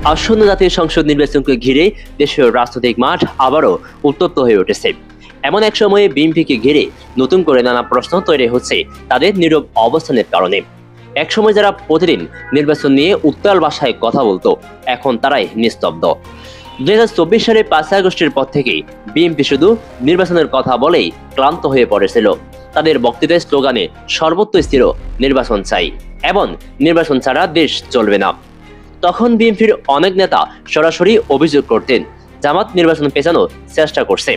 আসন্ন জাতীয় সংসদ নির্বাচনকে ঘিরে দেশের রাজনৈতিক মাঠ আবারও উত্তপ্ত হয়ে উঠেছে। এমন এক সময়ে বিএনপিকে ঘিরে নতুন করে নানা প্রশ্ন তৈরি হচ্ছে তাদের নীরব অবস্থানের কারণে। একসময় যারা প্রতিদিন নির্বাচন নিয়ে উত্তাল ভাষায় কথা বলতো, এখন তারাই নিস্তব্ধ। 2024 সালে 5 আগস্টের পর থেকেই বিএনপি শুধু নির্বাচনের কথা বলেই ক্লান্ত হয়ে পড়েছিল। তাদের বক্তৃতার স্লোগানে সর্বত্র স্থির নির্বাচন চাই এবং নির্বাচন ছাড়া দেশ চলবে না। তখন বিএনপির অনেক নেতা সরাসরি অভিযোগ করতেন জামাত নির্বাচন পেছানোর চেষ্টা করছে।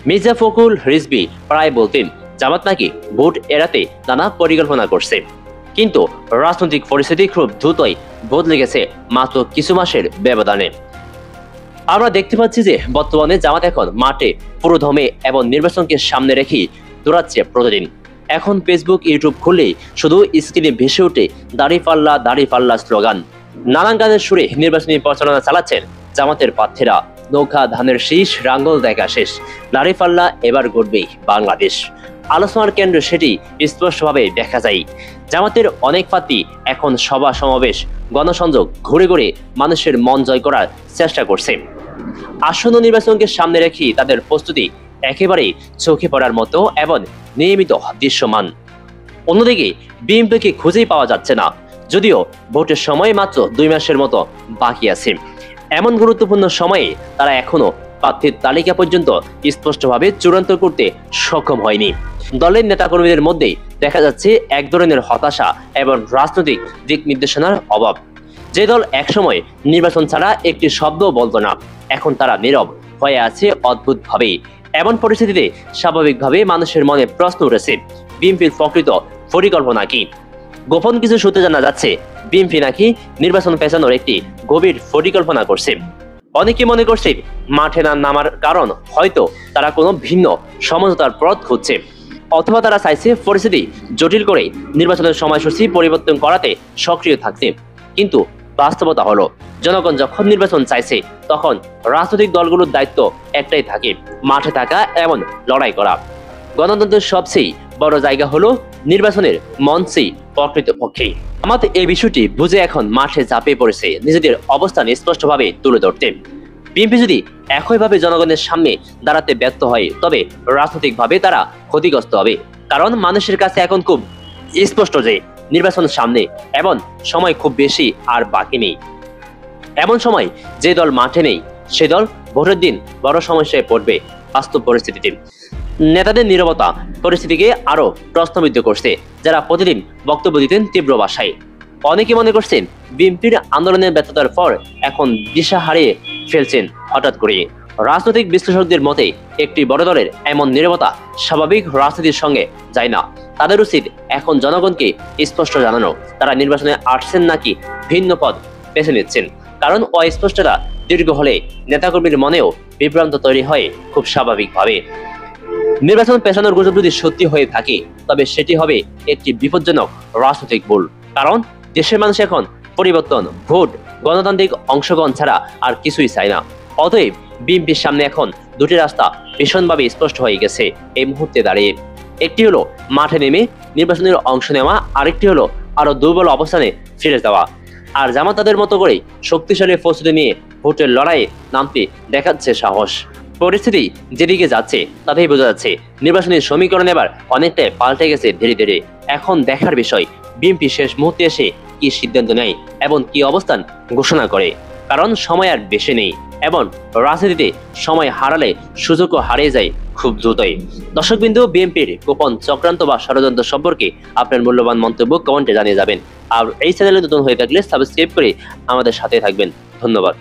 মির্জা ফখরুল রিজভী প্রায় বলতেন জামাত নাকি ভোট এড়াতে নানা পরিকল্পনা করছে। কিন্তু রাজনৈতিক পরিস্থিতি খুব দ্রুতই বদলে গেছে মাত্র কিছু মাসের ব্যবধানে। আমরা দেখতে পাচ্ছি যে বর্তমানে জামাত এখন মাঠে পুরোদমে এবং নির্বাচনকে সামনে রেখেই দৌড়াচ্ছে প্রতিদিন। এখন ফেসবুক, ইউটিউব খুললেই শুধু স্ক্রিনে ভেসে ওঠে দাড়ি পাল্লা স্লোগান। নানান গানের সুরে নির্বাচনী প্রচারণা চালাচ্ছেন জামাতের প্রার্থীরা। নৌকা ধানের শীষ, রাঙ্গল দেখা শেষ, দাঁড়িপাল্লা এবার গড়বেই বাংলাদেশ। আলোচনার কেন্দ্র সেটি স্পষ্টভাবে দেখা যায়। জামাতের অনেক প্রার্থী এখন সভা সমাবেশ, গণসংযোগ ঘুরে ঘুরে মানুষের মন জয় করার চেষ্টা করছে। আসন্ন নির্বাচনকে সামনে রেখে তাদের প্রস্তুতি একেবারেই চোখে পড়ার মতো এবং নিয়মিত দৃশ্যমান। অন্যদিকে বিএনপিকে খুঁজেই পাওয়া যাচ্ছে না, যদিও ভোটের সময় মাত্র 2 মাসের মতো বাকি আছে। এমন গুরুত্বপূর্ণ সময়ে তারা এখনো প্রার্থীর তালিকা পর্যন্ত স্পষ্টভাবে চূড়ান্ত করতে সক্ষম হয়নি। দলের নেতাকর্মীদের মধ্যে দেখা যাচ্ছে এক ধরনের হতাশা এবং রাজনৈতিক দিক নির্দেশনার অভাব। যে দল একসময় নির্বাচন ছাড়া একটি শব্দ বলতো না, এখন তারা নীরব হয়ে আছে অদ্ভুতভাবে। এমন পরিস্থিতিতে স্বাভাবিকভাবে মানুষের মনে প্রশ্ন উঠেছে, বিএনপির প্রকৃত পরিকল্পনা কি? গোপন কিছু সূত্রে জানা যাচ্ছে বিএনপি নাকি নির্বাচন পেছানোর একটি গভীর পরিকল্পনা করছে। অনেকে মনে করছে মাঠে না নামার কারণ হয়তো তারা কোনো ভিন্ন সমঝোতার পথ খুঁজছে, অথবা তারা চাইছে পরিস্থিতি জটিল করে নির্বাচনের সময়সূচি পরিবর্তন করাতে সক্রিয় থাকতে। কিন্তু বাস্তবতা হলো জনগণ যখন নির্বাচন চাইছে তখন রাজনৈতিক দলগুলোর দায়িত্ব একটাই থাকে, মাঠে থাকা এবং লড়াই করা। গণতন্ত্রের সবচেয়ে বড় জায়গা হলো নির্বাচনের মঞ্চেই প্রকৃতপক্ষে। আমাদের এই বিষয়টি বুঝে এখন মাঠে ঝাঁপিয়ে পড়েছে নিজেদের অবস্থান স্পষ্টভাবে তুলে ধরতে। বিএনপি যদি একইভাবে জনগণের সামনে দাঁড়াতে ব্যর্থ হয় তবে রাজনৈতিকভাবে তারা ক্ষতিগ্রস্ত হবে। কারণ মানুষের কাছে এখন খুব স্পষ্ট যে নির্বাচন সামনে এবং সময় খুব বেশি আর বাকি নেই। এমন সময় যে দল মাঠে নেই সে দল ভোটের দিন বড় সমস্যায় পড়বে। বাস্তব পরিস্থিতিতে নেতাদের নীরবতা পরিস্থিতিকে আরো প্রশ্নবিদ্ধ করছে। যারা প্রতিদিন বক্তব্য দিতেন তীব্র ভাষায়, অনেকে মনে করছেন বিএনপির আন্দোলনের ব্যর্থতার পর এখন দিশা হারিয়ে ফেলছেন হঠাৎ করে। রাজনৈতিক বিশ্লেষকদের মতে একটি বড় দলের এমন নীরবতা স্বাভাবিক রাজনীতির সঙ্গে যায় না। তাদের উচিত এখন জনগণকে স্পষ্ট জানানো তারা নির্বাচনে আসছেন নাকি ভিন্ন পথ বেছে নিচ্ছেন। কারণ অস্পষ্টতা দীর্ঘ হলে নেতাকর্মীর মনেও বিভ্রান্ত তৈরি হয় খুব স্বাভাবিকভাবে। নির্বাচন পেছানোর গুজব যদি সত্যি হয়ে থাকে তবে সেটি হবে একটি বিপজ্জনক রাজনৈতিক ভুল। কারণ দেশের মানুষ এখন পরিবর্তন, ভোট, গণতান্ত্রিক অংশগ্রহণ ছাড়া আর কিছুই চায় না। অতএব বিএনপির সামনে এখন দুটি রাস্তা ভীষণভাবে স্পষ্ট হয়ে গেছে এই মুহূর্তে দাঁড়িয়ে। একটি হলো মাঠে নেমে নির্বাচনের অংশ নেওয়া, আরেকটি হলো আরো দুর্বল অবস্থানে ফিরে যাওয়া। আর জামাত তাদের মতো করে শক্তিশালী প্রস্তুতি নিয়ে ভোটের লড়াইয়ে নামতে দেখাচ্ছে সাহস। পরিস্থিতি যেদিকে যাচ্ছে তাতেই বোঝা যাচ্ছে নির্বাচনী সমীকরণ এবার অনেকটাই পাল্টে গেছে ধীরে ধীরে। এখন দেখার বিষয় বিএনপি শেষ মুহূর্তে এসে কি সিদ্ধান্ত নেয় এবং কি অবস্থান ঘোষণা করে। কারণ সময় আর বেশি নেই এবং রাজনীতিতে সময় হারালে সুযোগও হারিয়ে যায় খুব দ্রুতই। দর্শকবৃন্দ, বিএনপির গোপন চক্রান্ত বা ষড়যন্ত্র সম্পর্কে আপনার মূল্যবান মন্তব্য কমেন্টে জানিয়ে যাবেন। আর এই চ্যানেলে নতুন হয়ে থাকলে সাবস্ক্রাইব করে আমাদের সাথে থাকবেন। ধন্যবাদ।